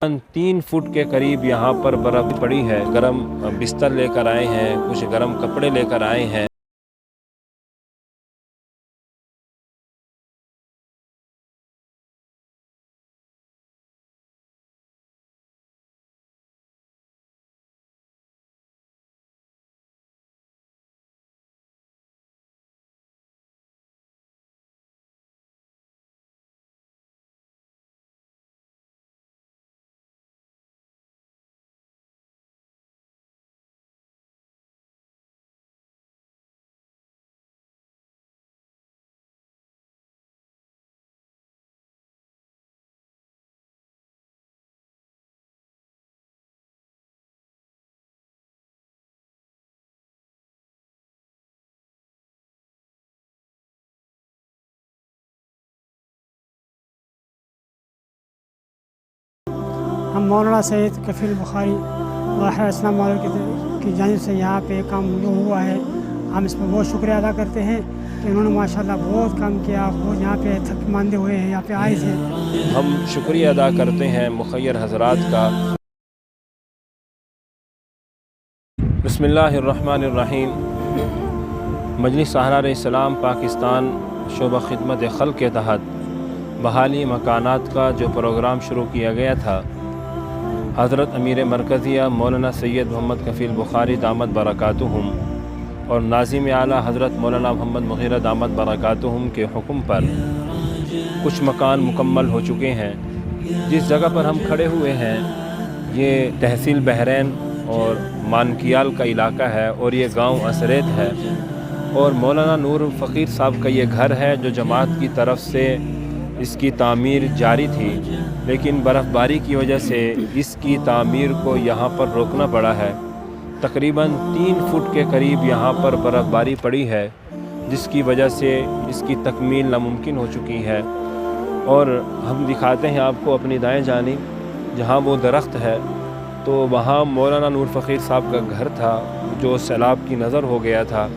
3 foot के करीब यहाँ पर बर्फ़ पड़ी है। गरम बिस्तर लेकर आए हैं, कुछ गरम कपड़े लेकर आए हैं। हम मौलाना सैयद कफ़ील बुखारी की जानिब से यहाँ पे काम हुआ है। हम इस पर बहुत शुक्रिया अदा करते हैं कि उन्होंने माशाल्लाह बहुत काम किया। बहुत यहाँ पे थक मांदे हुए हैं, यहाँ पे आए थे। हम शुक्रिया अदा करते हैं मुखय्यर हज़रात का। बिस्मिल्लाहिर्रहमानिर्रहीम। मजलिस सहरार इस्लाम पाकिस्तान शोबा खिदमत खल्क़ के तहत बहाली मकानात का जो प्रोग्राम शुरू किया गया था, हज़रत अमीर मरकज़िया मौलाना सैयद मोहम्मद कफ़ील बुखारी दामद बरकातुहुम और नाज़िम आला हज़रत मौलाना मोहम्मद मुग़ीरा दामद बरकातुहुम के हुक्म पर कुछ मकान मुकम्मल हो चुके हैं। जिस जगह पर हम खड़े हुए हैं ये तहसील बहरैन और मानकियाल का इलाका है और ये गांव असरेत है। और मौलाना नूर फ़कीर साहब का ये घर है जो जमात की तरफ से इसकी तामीर जारी थी, लेकिन बर्फ़बारी की वजह से इसकी तामीर को यहाँ पर रोकना पड़ा है। तकरीबन 3 फुट के करीब यहाँ पर बर्फ़बारी पड़ी है, जिसकी वजह से इसकी तकमील नामुमकिन हो चुकी है। और हम दिखाते हैं आपको अपनी दाएं जानिब जहाँ वो दरख्त है, तो वहाँ मौलाना नूर फ़कीर साहब का घर था जो सैलाब की नज़र हो गया था।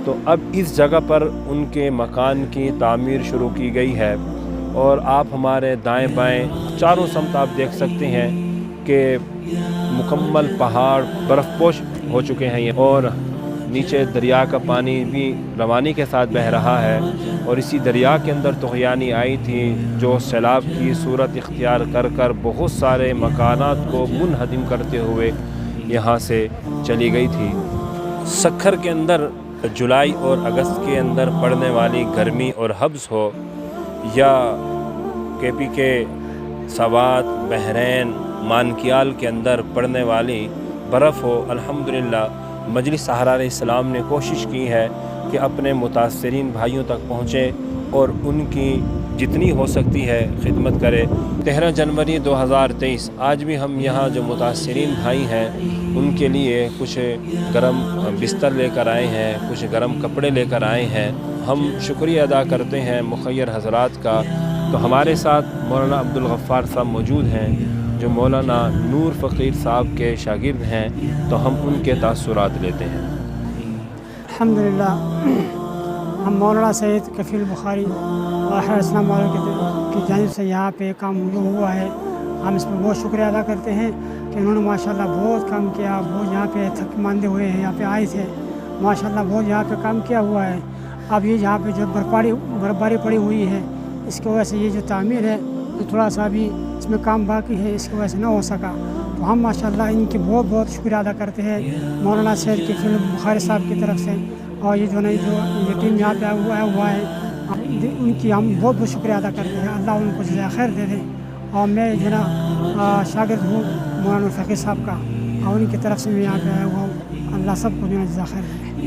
तो अब इस जगह पर उनके मकान की तामीर शुरू की गई है। और आप हमारे दाएं बाएं चारों समत आप देख सकते हैं कि मुकम्मल पहाड़ बर्फ़पोश हो चुके हैं ये, और नीचे दरिया का पानी भी रवानी के साथ बह रहा है। और इसी दरिया के अंदर तुग़यानी आई थी जो सैलाब की सूरत इख्तियार कर कर बहुत सारे मकानात को मुनहदिम करते हुए यहाँ से चली गई थी। सखर के अंदर जुलाई और अगस्त के अंदर पड़ने वाली गर्मी और हब्स हो, या केपी के सवात बहरैन मानकियाल के अंदर पड़ने वाली बर्फ़ हो, अल्हम्दुलिल्लाह मजलिस सहरार इस्लाम ने कोशिश की है कि अपने मुतासरीन भाइयों तक पहुँचे और उनकी जितनी हो सकती है खिदमत करे। 13 जनवरी 2023 आज भी हम यहाँ जो मुतासरीन भाई हैं उनके लिए कुछ गरम बिस्तर लेकर आए हैं, कुछ गरम कपड़े लेकर आए हैं। हम शुक्रिया अदा करते हैं मुखय्यर हज़रात का। तो हमारे साथ मौलाना अब्दुल गफ़्फ़ार साहब मौजूद हैं जो मौलाना नूर फ़कीर साहब के शागिर्द हैं, तो हम उनके तासुरात लेते हैं। अल्हम्दुलिल्लाह, हम मौलाना सैयद कफ़ील बुखारी की जानिब से यहाँ पे काम हुआ है। हम इस पर बहुत शुक्रिया अदा करते हैं कि उन्होंने माशाल्लाह बहुत काम किया। बहुत यहाँ पे थक मांदे हुए हैं, यहाँ पे आए थे। माशाल्लाह बहुत यहाँ पे काम किया हुआ है। अब ये यहाँ पे जो बर्फ़बारी पड़ी हुई है, इसकी वजह से ये जो तामीर है तो थोड़ा सा भी इसमें काम बाकी है, इसकी वजह से ना हो सका। तो हम माशाल्लाह इनके बहुत बहुत शुक्रिया अदा करते हैं मौलाना सैयद कफ़ील बुखारी साहब की तरफ से। और ये जो ये टीम यहाँ पे हुआ है उनकी हम बहुत बहुत शुक्रिया अदा करते हैं। अल्लाह उनको जज़ाए खैर दे दे। और मैं जो ना शागिर्द हूँ मौलाना फ़कीर साहब का, और उनकी तरफ से मैं यहाँ पे आया हुआ हूँ। अल्लाह सबको जो है जज़ाए खैर दे।